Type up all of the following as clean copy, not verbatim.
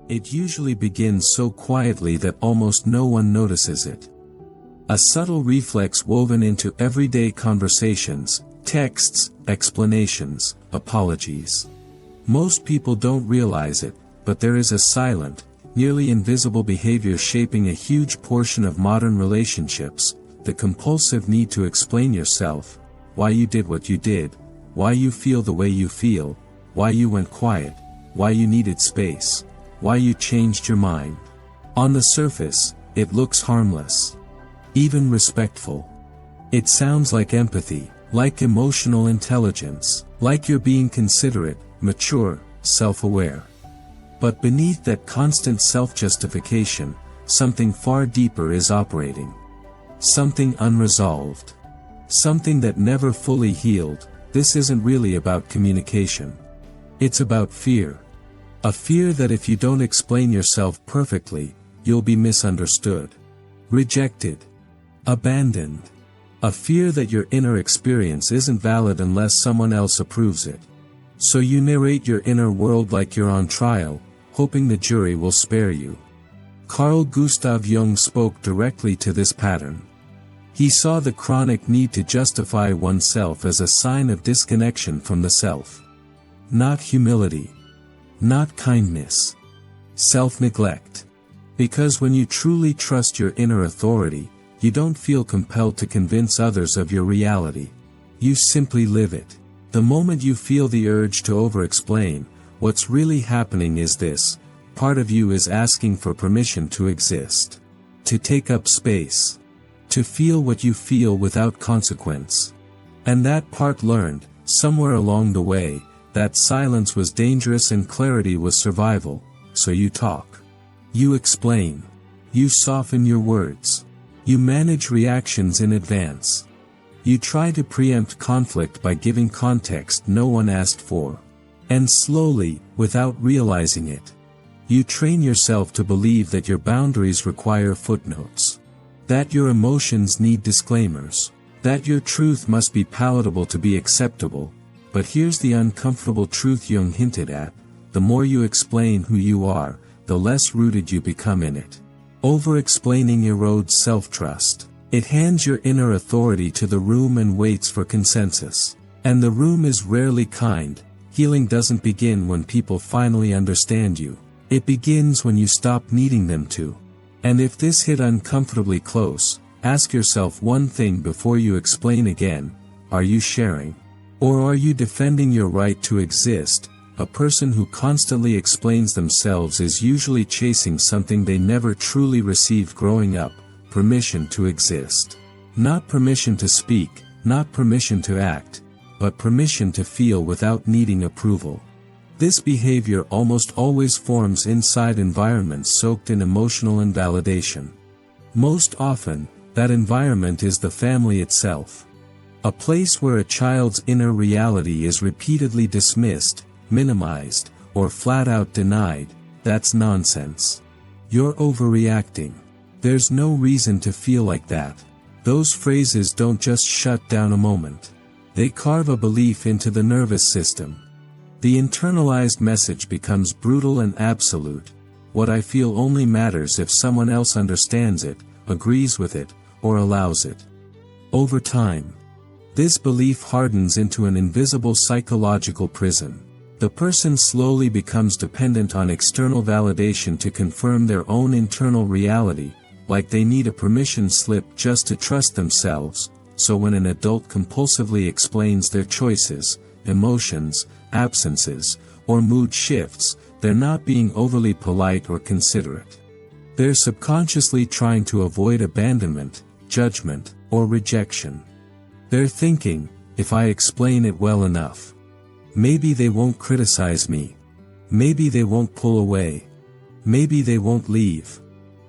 It usually begins so quietly that almost no one notices it. A subtle reflex woven into everyday conversations, texts, explanations, apologies. Most people don't realize it, but there is a silent, nearly invisible behavior shaping a huge portion of modern relationships: the compulsive need to explain yourself, why you did what you did, why you feel the way you feel, why you went quiet, why you needed space, why you changed your mind. On the surface, it looks harmless, even respectful. It sounds like empathy, like emotional intelligence, like you're being considerate, mature, self-aware. But beneath that constant self-justification, something far deeper is operating. Something unresolved. Something that never fully healed. This isn't really about communication. It's about fear. A fear that if you don't explain yourself perfectly, you'll be misunderstood, rejected, abandoned. A fear that your inner experience isn't valid unless someone else approves it. So you narrate your inner world like you're on trial, hoping the jury will spare you. Carl Gustav Jung spoke directly to this pattern. He saw the chronic need to justify oneself as a sign of disconnection from the self. Not humility. Not kindness. Self-neglect. Because when you truly trust your inner authority, you don't feel compelled to convince others of your reality. You simply live it. The moment you feel the urge to over-explain, what's really happening is this: part of you is asking for permission to exist. To take up space. To feel what you feel without consequence. And that part learned, somewhere along the way, that silence was dangerous and clarity was survival, so you talk. You explain. You soften your words. You manage reactions in advance. You try to preempt conflict by giving context no one asked for. And slowly, without realizing it, you train yourself to believe that your boundaries require footnotes. That your emotions need disclaimers. That your truth must be palatable to be acceptable. But here's the uncomfortable truth Jung hinted at: the more you explain who you are, the less rooted you become in it. Over-explaining erodes self-trust. It hands your inner authority to the room and waits for consensus. And the room is rarely kind. Healing doesn't begin when people finally understand you. It begins when you stop needing them to. And if this hit uncomfortably close, ask yourself one thing before you explain again: are you sharing? Or are you defending your right to exist? A person who constantly explains themselves is usually chasing something they never truly received growing up: permission to exist. Not permission to speak, not permission to act, but permission to feel without needing approval. This behavior almost always forms inside environments soaked in emotional invalidation. Most often, that environment is the family itself. A place where a child's inner reality is repeatedly dismissed, minimized, or flat out denied. That's nonsense. You're overreacting. There's no reason to feel like that. Those phrases don't just shut down a moment. They carve a belief into the nervous system. The internalized message becomes brutal and absolute. What I feel only matters if someone else understands it, agrees with it, or allows it. Over time, this belief hardens into an invisible psychological prison. The person slowly becomes dependent on external validation to confirm their own internal reality, like they need a permission slip just to trust themselves. So when an adult compulsively explains their choices, emotions, absences, or mood shifts, they're not being overly polite or considerate. They're subconsciously trying to avoid abandonment, judgment, or rejection. They're thinking, if I explain it well enough, maybe they won't criticize me. Maybe they won't pull away. Maybe they won't leave.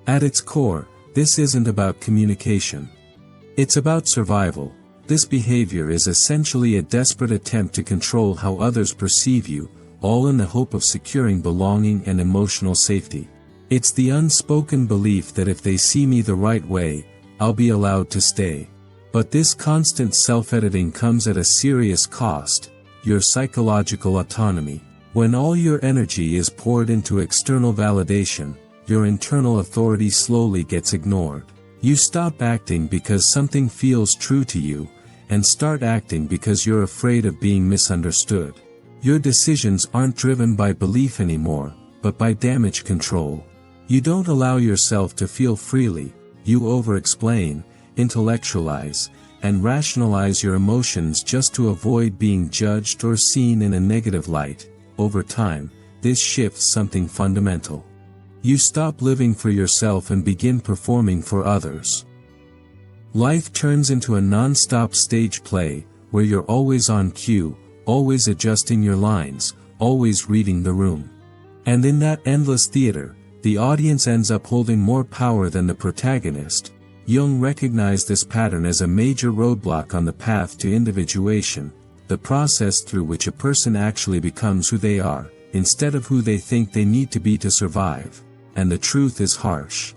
At its core, this isn't about communication. It's about survival. This behavior is essentially a desperate attempt to control how others perceive you, all in the hope of securing belonging and emotional safety. It's the unspoken belief that if they see me the right way, I'll be allowed to stay. But this constant self-editing comes at a serious cost: your psychological autonomy. When all your energy is poured into external validation, your internal authority slowly gets ignored. You stop acting because something feels true to you, and start acting because you're afraid of being misunderstood. Your decisions aren't driven by belief anymore, but by damage control. You don't allow yourself to feel freely, you over-explain, intellectualize, and rationalize your emotions just to avoid being judged or seen in a negative light. Over time, this shifts something fundamental. You stop living for yourself and begin performing for others. Life turns into a non-stop stage play, where you're always on cue, always adjusting your lines, always reading the room. And in that endless theater, the audience ends up holding more power than the protagonist. Jung recognized this pattern as a major roadblock on the path to individuation, the process through which a person actually becomes who they are, instead of who they think they need to be to survive. And the truth is harsh.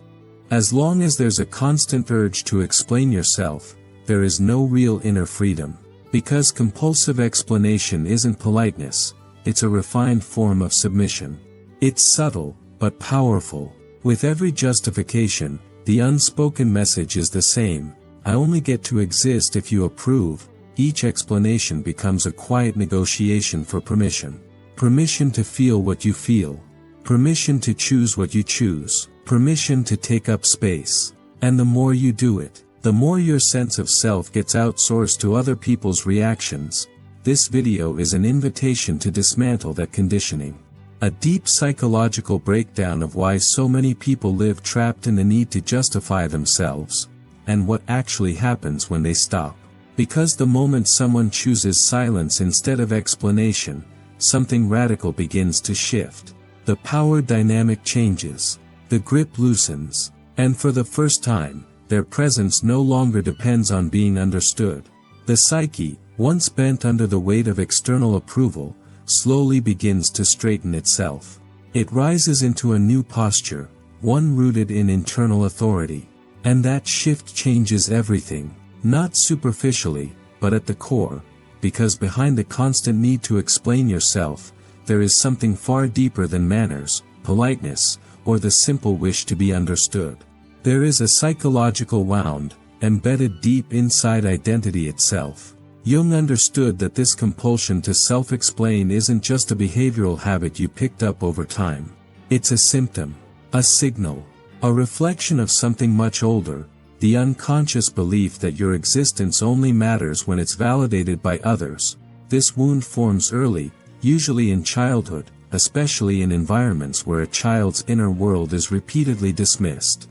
As long as there's a constant urge to explain yourself, there is no real inner freedom. Because compulsive explanation isn't politeness, it's a refined form of submission. It's subtle, but powerful. With every justification, the unspoken message is the same: I only get to exist if you approve. Each explanation becomes a quiet negotiation for permission. Permission to feel what you feel. Permission to choose what you choose. Permission to take up space. And the more you do it, the more your sense of self gets outsourced to other people's reactions. This video is an invitation to dismantle that conditioning. A deep psychological breakdown of why so many people live trapped in the need to justify themselves, and what actually happens when they stop. Because the moment someone chooses silence instead of explanation, something radical begins to shift. The power dynamic changes. The grip loosens. And for the first time, their presence no longer depends on being understood. The psyche, once bent under the weight of external approval, slowly begins to straighten itself. It rises into a new posture, one rooted in internal authority. And that shift changes everything, not superficially, but at the core, because behind the constant need to explain yourself, there is something far deeper than manners, politeness, or the simple wish to be understood. There is a psychological wound, embedded deep inside identity itself. Jung understood that this compulsion to self-explain isn't just a behavioral habit you picked up over time. It's a symptom, a signal, a reflection of something much older, the unconscious belief that your existence only matters when it's validated by others. This wound forms early, usually in childhood, especially in environments where a child's inner world is repeatedly dismissed.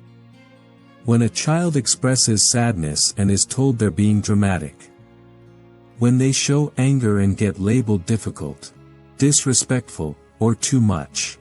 When a child expresses sadness and is told they're being dramatic. When they show anger and get labeled difficult, disrespectful, or too much.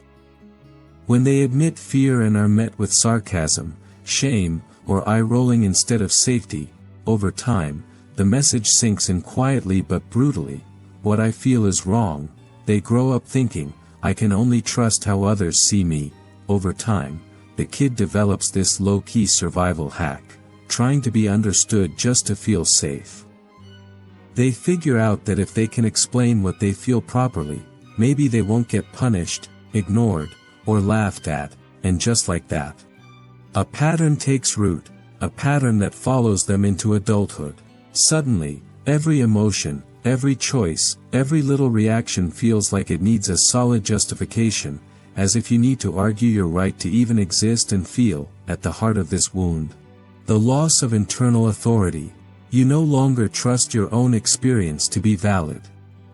When they admit fear and are met with sarcasm, shame, or eye-rolling instead of safety. Over time, the message sinks in quietly but brutally: what I feel is wrong. They grow up thinking, I can only trust how others see me. Over time, the kid develops this low-key survival hack, trying to be understood just to feel safe. They figure out that if they can explain what they feel properly, maybe they won't get punished, ignored, or laughed at, and just like that, a pattern takes root, a pattern that follows them into adulthood. Suddenly, every emotion, every choice, every little reaction feels like it needs a solid justification, as if you need to argue your right to even exist and feel. At the heart of this wound, the loss of internal authority. You no longer trust your own experience to be valid.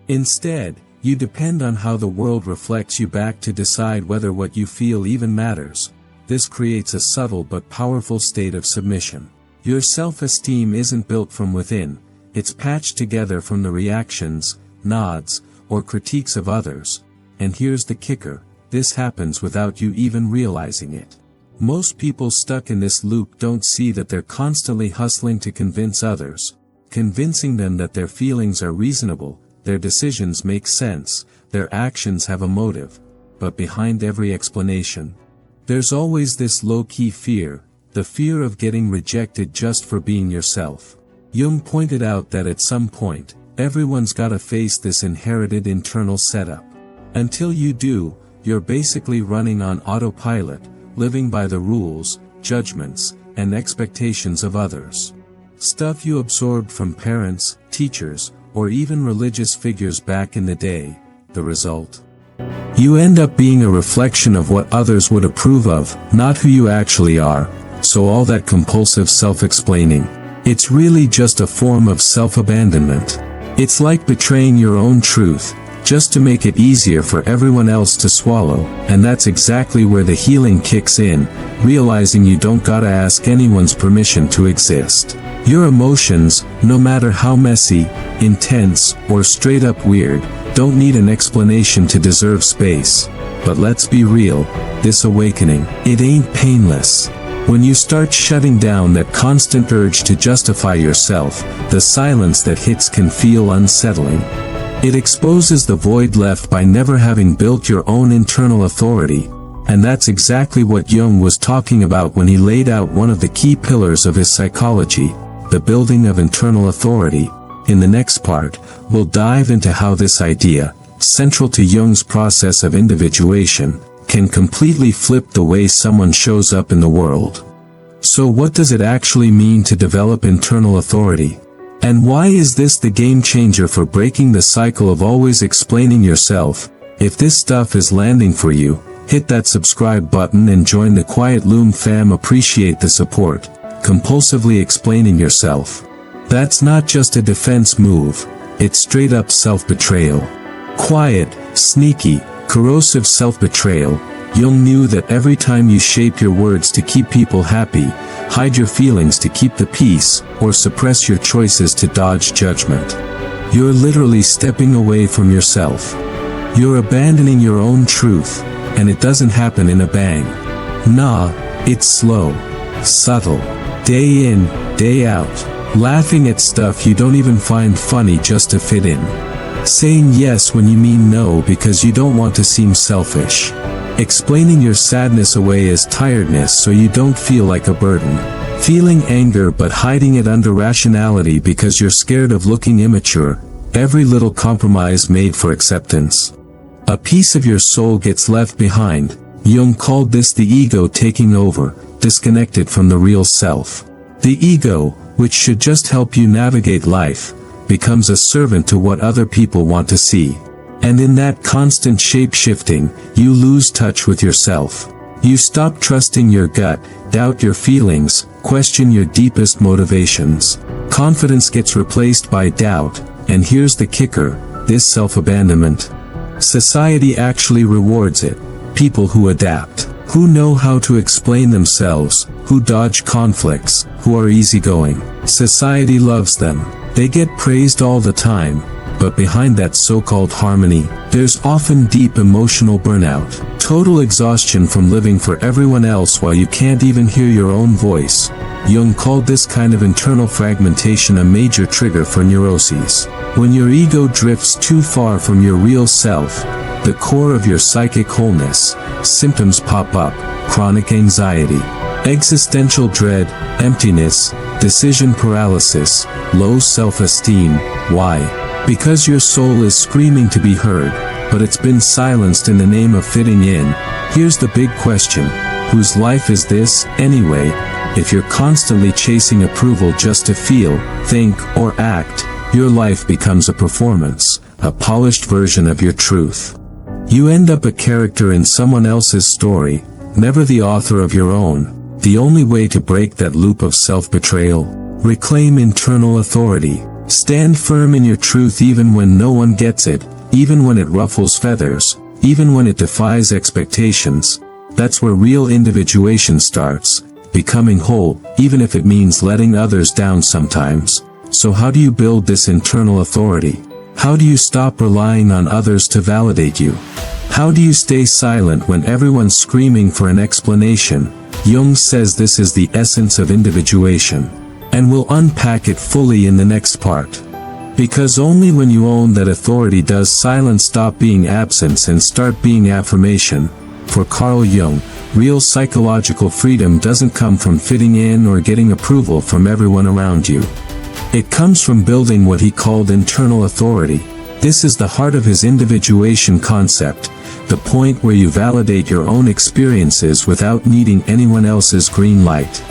Instead, you depend on how the world reflects you back to decide whether what you feel even matters. This creates a subtle but powerful state of submission. Your self-esteem isn't built from within, it's patched together from the reactions, nods, or critiques of others. And here's the kicker: this happens without you even realizing it. Most people stuck in this loop don't see that they're constantly hustling to convince others, convincing them that their feelings are reasonable, their decisions make sense, their actions have a motive. But behind every explanation, there's always this low-key fear, the fear of getting rejected just for being yourself. Jung pointed out that at some point, everyone's gotta face this inherited internal setup. Until you do, you're basically running on autopilot, living by the rules, judgments, and expectations of others. Stuff you absorbed from parents, teachers, or even religious figures back in the day. The result? You end up being a reflection of what others would approve of, not who you actually are. So all that compulsive self-explaining, it's really just a form of self-abandonment. It's like betraying your own truth, just to make it easier for everyone else to swallow, and that's exactly where the healing kicks in, realizing you don't gotta ask anyone's permission to exist. Your emotions, no matter how messy, intense, or straight up weird, don't need an explanation to deserve space. But let's be real, this awakening, it ain't painless. When you start shutting down that constant urge to justify yourself, the silence that hits can feel unsettling. It exposes the void left by never having built your own internal authority, and that's exactly what Jung was talking about when he laid out one of the key pillars of his psychology, the building of internal authority. In the next part, we'll dive into how this idea, central to Jung's process of individuation, can completely flip the way someone shows up in the world. So what does it actually mean to develop internal authority? And why is this the game changer for breaking the cycle of always explaining yourself? If this stuff is landing for you, hit that subscribe button and join the Quietloom fam. Appreciate the support. Compulsively explaining yourself. That's not just a defense move, it's straight up self-betrayal. Quiet, sneaky, corrosive self-betrayal. Jung knew that every time you shape your words to keep people happy, hide your feelings to keep the peace, or suppress your choices to dodge judgment, you're literally stepping away from yourself. You're abandoning your own truth, and it doesn't happen in a bang. Nah, it's slow, subtle, day in, day out, laughing at stuff you don't even find funny just to fit in. Saying yes when you mean no because you don't want to seem selfish. Explaining your sadness away as tiredness so you don't feel like a burden. Feeling anger but hiding it under rationality because you're scared of looking immature. Every little compromise made for acceptance. A piece of your soul gets left behind. Jung called this the ego taking over, disconnected from the real self. The ego, which should just help you navigate life, becomes a servant to what other people want to see. And in that constant shape-shifting, you lose touch with yourself. You stop trusting your gut, doubt your feelings, question your deepest motivations. Confidence gets replaced by doubt, and here's the kicker, this self-abandonment. Society actually rewards it. People who adapt, who know how to explain themselves, who dodge conflicts, who are easygoing. Society loves them. They get praised all the time, but behind that so-called harmony, there's often deep emotional burnout, total exhaustion from living for everyone else while you can't even hear your own voice. Jung called this kind of internal fragmentation a major trigger for neuroses. When your ego drifts too far from your real self, the core of your psychic wholeness, symptoms pop up: chronic anxiety, existential dread, emptiness, decision paralysis, low self-esteem. Why? Because your soul is screaming to be heard, but it's been silenced in the name of fitting in. Here's the big question: whose life is this, anyway? If you're constantly chasing approval just to feel, think, or act, your life becomes a performance, a polished version of your truth. You end up a character in someone else's story, never the author of your own. The only way to break that loop of self-betrayal: reclaim internal authority. Stand firm in your truth even when no one gets it, even when it ruffles feathers, even when it defies expectations. That's where real individuation starts, becoming whole, even if it means letting others down sometimes. So how do you build this internal authority? How do you stop relying on others to validate you? How do you stay silent when everyone's screaming for an explanation? Jung says this is the essence of individuation. And we'll unpack it fully in the next part. Because only when you own that authority does silence stop being absence and start being affirmation. For Carl Jung, real psychological freedom doesn't come from fitting in or getting approval from everyone around you. It comes from building what he called internal authority, This is the heart of his individuation concept, the point where you validate your own experiences without needing anyone else's green light.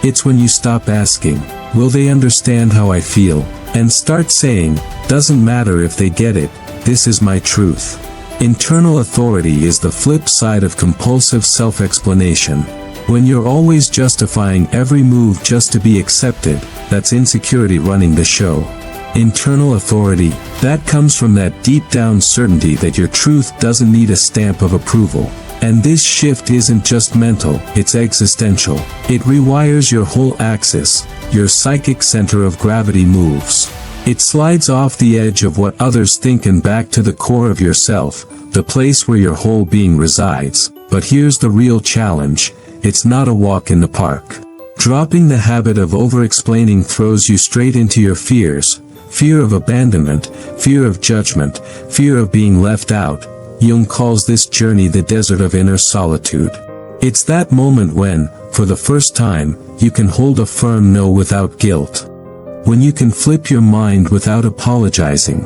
It's when you stop asking, will they understand how I feel, and start saying, doesn't matter if they get it, this is my truth. Internal authority is the flip side of compulsive self-explanation. When you're always justifying every move just to be accepted, that's insecurity running the show. Internal authority, that comes from that deep down certainty that your truth doesn't need a stamp of approval. And this shift isn't just mental, it's existential. It rewires your whole axis, your psychic center of gravity moves. It slides off the edge of what others think and back to the core of yourself, the place where your whole being resides. But here's the real challenge, it's not a walk in the park. Dropping the habit of over-explaining throws you straight into your fears. Fear of abandonment, fear of judgment, fear of being left out. Jung calls this journey the desert of inner solitude. It's that moment when, for the first time, you can hold a firm no without guilt. When you can flip your mind without apologizing.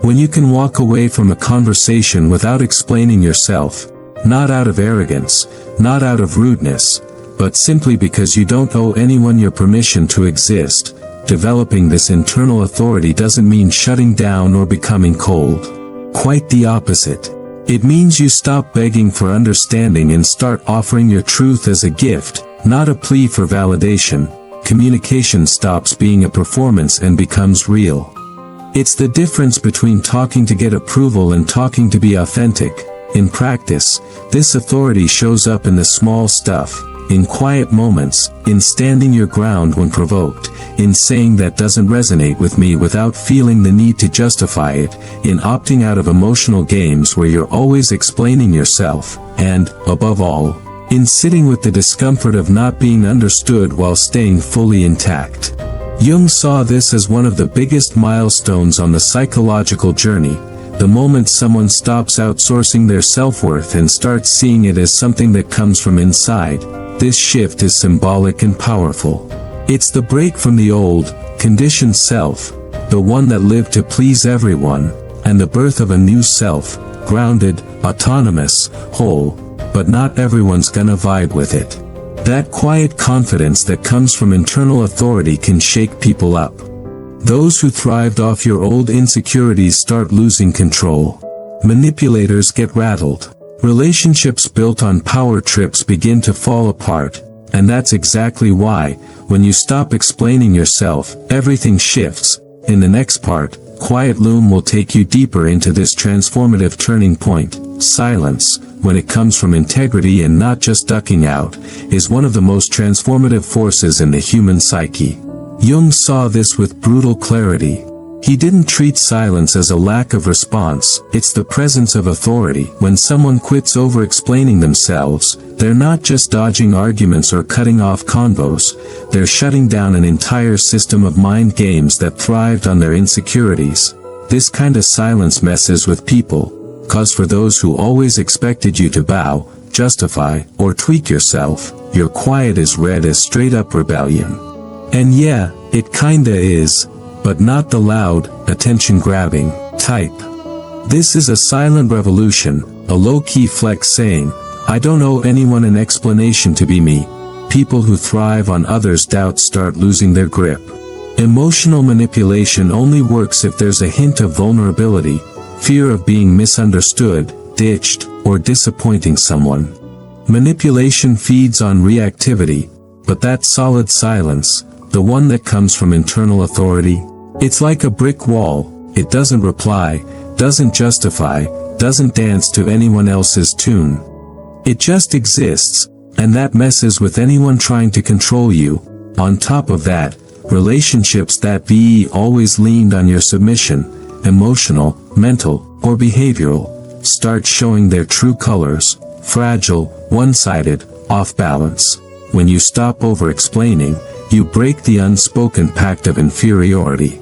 When you can walk away from a conversation without explaining yourself, not out of arrogance, not out of rudeness, but simply because you don't owe anyone your permission to exist. Developing this internal authority doesn't mean shutting down or becoming cold. Quite the opposite. It means you stop begging for understanding and start offering your truth as a gift, not a plea for validation. Communication stops being a performance and becomes real. It's the difference between talking to get approval and talking to be authentic. In practice, this authority shows up in the small stuff, in quiet moments, in standing your ground when provoked, in saying that doesn't resonate with me without feeling the need to justify it, in opting out of emotional games where you're always explaining yourself, and, above all, in sitting with the discomfort of not being understood while staying fully intact. Jung saw this as one of the biggest milestones on the psychological journey, the moment someone stops outsourcing their self-worth and starts seeing it as something that comes from inside. This shift is symbolic and powerful. It's the break from the old, conditioned self, the one that lived to please everyone, and the birth of a new self, grounded, autonomous, whole, but not everyone's gonna vibe with it. That quiet confidence that comes from internal authority can shake people up. Those who thrived off your old insecurities start losing control. Manipulators get rattled. Relationships built on power trips begin to fall apart, and that's exactly why, when you stop explaining yourself, everything shifts. In the next part, Quietloom will take you deeper into this transformative turning point. Silence, when it comes from integrity and not just ducking out, is one of the most transformative forces in the human psyche. Jung saw this with brutal clarity. He didn't treat silence as a lack of response, it's the presence of authority. When someone quits over-explaining themselves, they're not just dodging arguments or cutting off convos, they're shutting down an entire system of mind games that thrived on their insecurities. This kind of silence messes with people, 'cause for those who always expected you to bow, justify, or tweak yourself, your quiet is read as straight-up rebellion. And yeah, it kinda is, but not the loud, attention-grabbing type. This is a silent revolution, a low-key flex saying, I don't owe anyone an explanation to be me. People who thrive on others' doubts start losing their grip. Emotional manipulation only works if there's a hint of vulnerability, fear of being misunderstood, ditched, or disappointing someone. Manipulation feeds on reactivity, but that solid silence, the one that comes from internal authority, it's like a brick wall. It doesn't reply, doesn't justify, doesn't dance to anyone else's tune. It just exists, and that messes with anyone trying to control you. On top of that, relationships that always leaned on your submission, emotional, mental, or behavioral, start showing their true colors, fragile, one-sided, off balance. When you stop over-explaining, you break the unspoken pact of inferiority.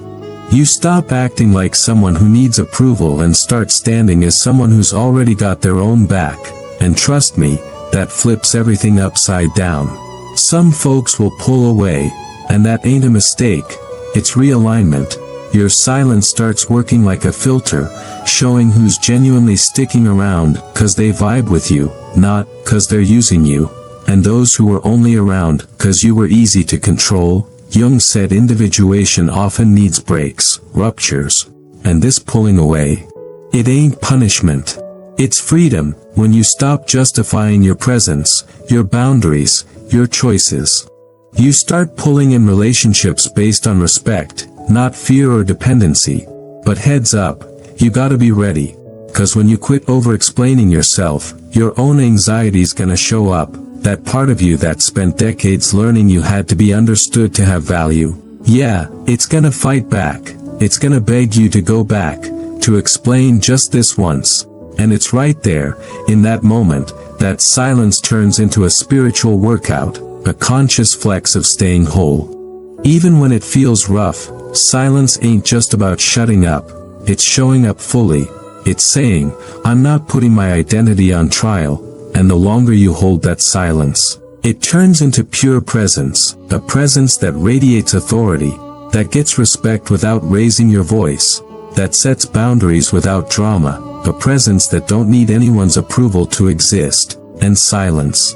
You stop acting like someone who needs approval and start standing as someone who's already got their own back, and trust me, that flips everything upside down. Some folks will pull away, and that ain't a mistake, it's realignment. your silence starts working like a filter, showing who's genuinely sticking around cause they vibe with you, not cause they're using you, and those who were only around cause you were easy to control. Jung said individuation often needs breaks, ruptures, and this pulling away. It ain't punishment. It's freedom, when you stop justifying your presence, your boundaries, your choices. You start pulling in relationships based on respect, not fear or dependency. But heads up, you gotta be ready. Cause when you quit over-explaining yourself, your own anxiety's gonna show up, that part of you that spent decades learning you had to be understood to have value. Yeah, it's gonna fight back. It's gonna beg you to go back, to explain just this once. And it's right there, in that moment, that silence turns into a spiritual workout, a conscious flex of staying whole. Even when it feels rough, silence ain't just about shutting up, it's showing up fully. It's saying, I'm not putting my identity on trial, and the longer you hold that silence, it turns into pure presence, a presence that radiates authority, that gets respect without raising your voice, that sets boundaries without drama, a presence that don't need anyone's approval to exist. And silence.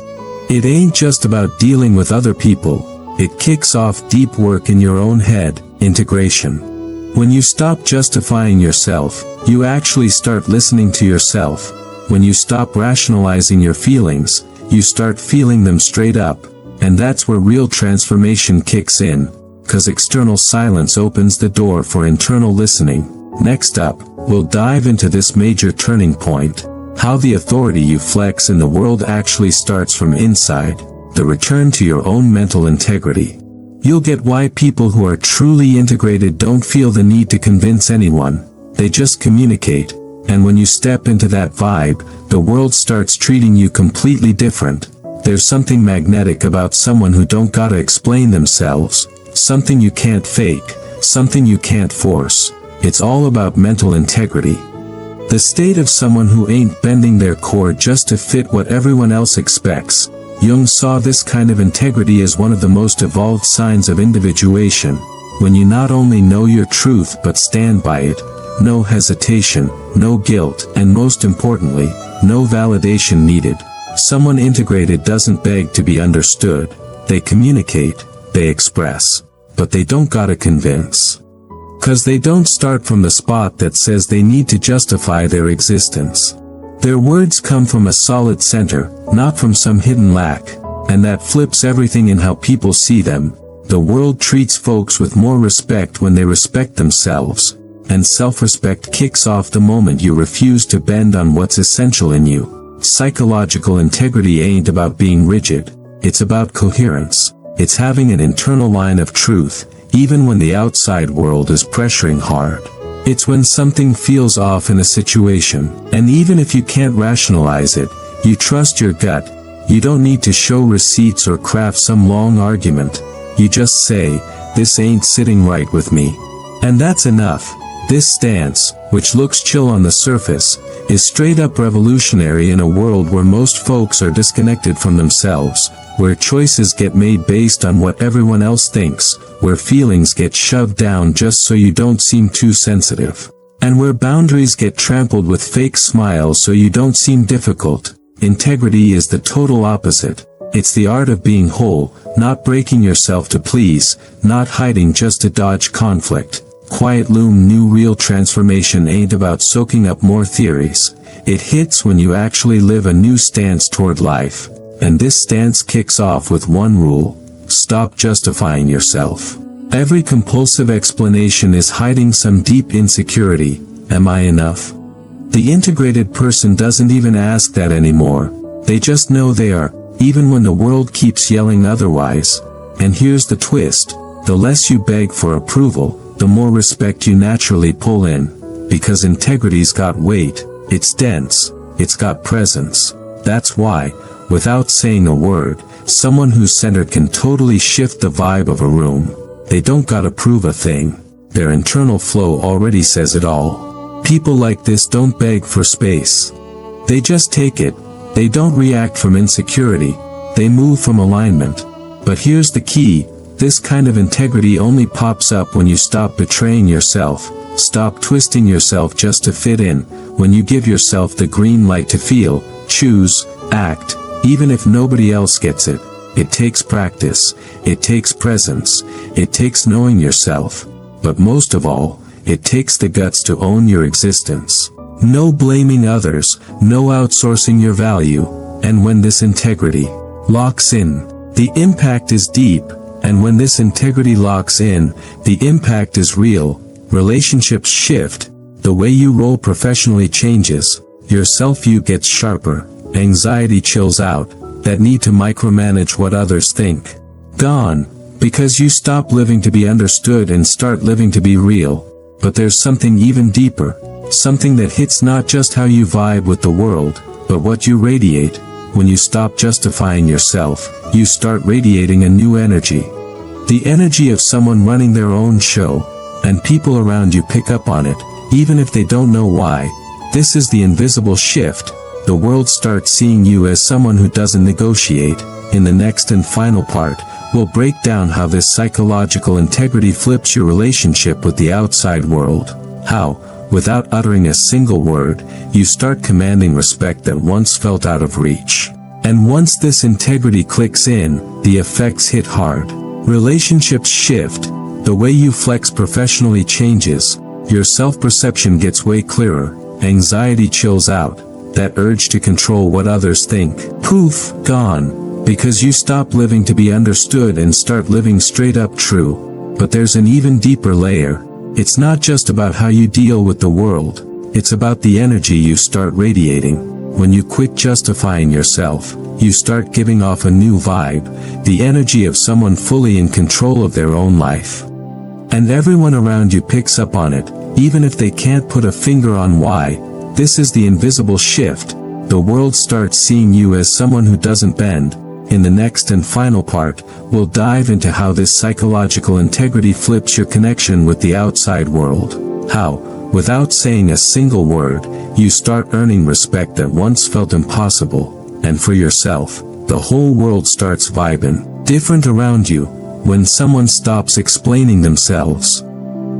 It ain't just about dealing with other people, it kicks off deep work in your own head, integration. When you stop justifying yourself, you actually start listening to yourself. When you stop rationalizing your feelings, you start feeling them straight up, and that's where real transformation kicks in, cause external silence opens the door for internal listening. Next up, we'll dive into this major turning point, how the authority you flex in the world actually starts from inside, the return to your own mental integrity. You'll get why people who are truly integrated don't feel the need to convince anyone, they just communicate, and when you step into that vibe, the world starts treating you completely different. There's something magnetic about someone who don't gotta explain themselves, something you can't fake, something you can't force. It's all about mental integrity. The state of someone who ain't bending their core just to fit what everyone else expects. Jung saw this kind of integrity as one of the most evolved signs of individuation, when you not only know your truth but stand by it, no hesitation, no guilt, and most importantly, no validation needed. Someone integrated doesn't beg to be understood, they communicate, they express, but they don't gotta convince. Cause they don't start from the spot that says they need to justify their existence. Their words come from a solid center, not from some hidden lack, and that flips everything in how people see them. The world treats folks with more respect when they respect themselves, and self-respect kicks off the moment you refuse to bend on what's essential in you. Psychological integrity ain't about being rigid, it's about coherence. It's having an internal line of truth, even when the outside world is pressuring hard. It's when something feels off in a situation, and even if you can't rationalize it, you trust your gut. You don't need to show receipts or craft some long argument. You just say, this ain't sitting right with me. And that's enough. This stance, which looks chill on the surface, is straight up revolutionary in a world where most folks are disconnected from themselves, where choices get made based on what everyone else thinks, where feelings get shoved down just so you don't seem too sensitive, and where boundaries get trampled with fake smiles so you don't seem difficult. Integrity is the total opposite. It's the art of being whole, not breaking yourself to please, not hiding just to dodge conflict. Quietloom knew real transformation ain't about soaking up more theories. It hits when you actually live a new stance toward life. And this stance kicks off with one rule: stop justifying yourself. Every compulsive explanation is hiding some deep insecurity. Am I enough? The integrated person doesn't even ask that anymore. They just know they are, even when the world keeps yelling otherwise. And here's the twist: the less you beg for approval, the more respect you naturally pull in. Because integrity's got weight, it's dense, it's got presence. That's why, without saying a word, someone who's centered can totally shift the vibe of a room. They don't gotta prove a thing. Their internal flow already says it all. People like this don't beg for space. They just take it. They don't react from insecurity. They move from alignment. But here's the key: This kind of integrity only pops up when you stop betraying yourself, stop twisting yourself just to fit in, when you give yourself the green light to feel, choose, act, even if nobody else gets it. It takes practice, it takes presence, it takes knowing yourself, but most of all, it takes the guts to own your existence. No blaming others, no outsourcing your value, and when this integrity locks in, the impact is deep, and when this integrity locks in, the impact is real. Relationships shift, the way you roll professionally changes, your self-view gets sharper, anxiety chills out, that need to micromanage what others think. Gone, because you stop living to be understood and start living to be real. But there's something even deeper, something that hits not just how you vibe with the world, but what you radiate. When you stop justifying yourself, you start radiating a new energy. The energy of someone running their own show, and people around you pick up on it, even if they don't know why. This is the invisible shift. The world starts seeing you as someone who doesn't negotiate. In the next and final part, we'll break down how this psychological integrity flips your relationship with the outside world. How, without uttering a single word, you start commanding respect that once felt out of reach. And once this integrity clicks in, the effects hit hard. Relationships shift, the way you flex professionally changes, your self-perception gets way clearer, anxiety chills out, that urge to control what others think, poof, gone, because you stop living to be understood and start living straight up true. But there's an even deeper layer. It's not just about how you deal with the world, it's about the energy you start radiating. When you quit justifying yourself, you start giving off a new vibe, the energy of someone fully in control of their own life. And everyone around you picks up on it, even if they can't put a finger on why. This is the invisible shift. The world starts seeing you as someone who doesn't bend. In the next and final part, we'll dive into how this psychological integrity flips your connection with the outside world. How, without saying a single word, you start earning respect that once felt impossible. And for yourself, the whole world starts vibing different around you. When someone stops explaining themselves,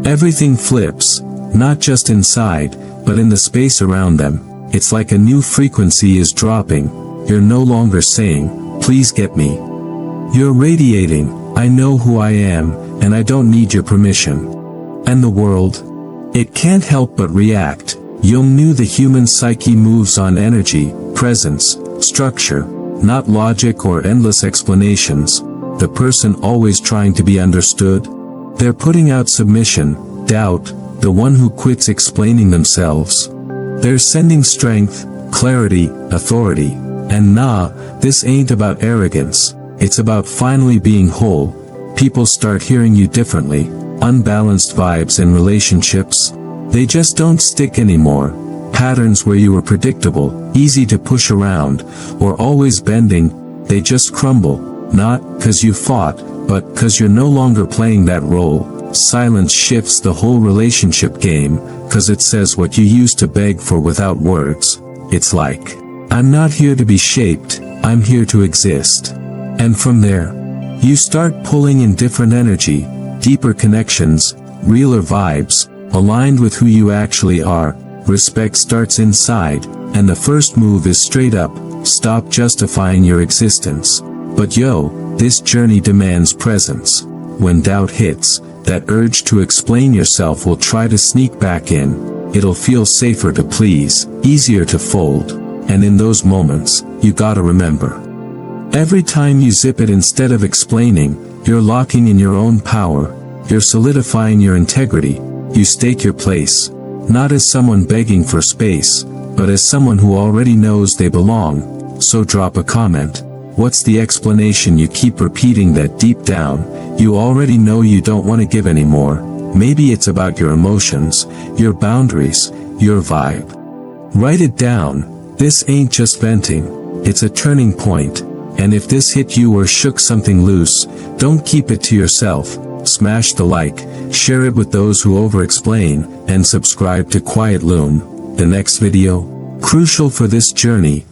everything flips, not just inside, but in the space around them. It's like a new frequency is dropping. You're no longer saying, "Please get me." You're radiating, "I know who I am, and I don't need your permission." And the world? It can't help but react. Jung knew the human psyche moves on energy, presence, structure, not logic or endless explanations. The person always trying to be understood? They're putting out submission, doubt, the one who quits explaining themselves. They're sending strength, clarity, authority. And nah, this ain't about arrogance. It's about finally being whole. People start hearing you differently. Unbalanced vibes in relationships, they just don't stick anymore. Patterns where you were predictable, easy to push around, or always bending, they just crumble. Not 'cause you fought, but 'cause you're no longer playing that role. Silence shifts the whole relationship game, 'cause it says what you used to beg for without words. It's like, "I'm not here to be shaped, I'm here to exist." And from there, you start pulling in different energy, deeper connections, realer vibes, aligned with who you actually are. Respect starts inside, and the first move is straight up, stop justifying your existence. But yo, this journey demands presence. When doubt hits, that urge to explain yourself will try to sneak back in. It'll feel safer to please, easier to fold. And in those moments, you gotta remember. Every time you zip it instead of explaining, you're locking in your own power. You're solidifying your integrity. You stake your place. Not as someone begging for space, but as someone who already knows they belong. So drop a comment. What's the explanation you keep repeating that deep down, you already know you don't want to give anymore? Maybe it's about your emotions, your boundaries, your vibe. Write it down. This ain't just venting. It's a turning point. And if this hit you or shook something loose, don't keep it to yourself. Smash the like, share it with those who over-explain, and subscribe to Quietloom. The next video? Crucial for this journey,